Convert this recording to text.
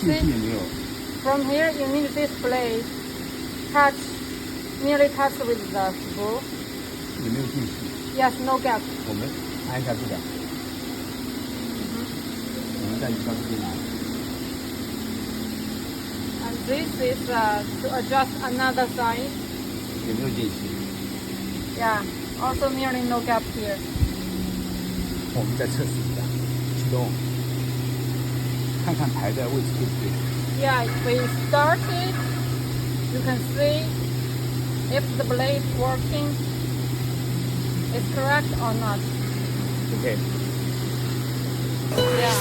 间隙也没有。 From here, you need this blade nearly touch with the spool. 也没有间隙。 Yes, no gap. 我们按一下这个，我们再移到这边来。 And this is to adjust another side. 也没有间隙。 Yeah, also nearly no gap here. 我们再测试一下，启动，看看排的位置对不对。 Yeah, we started. You can see if the blade working is correct or not. OK。 Yeah.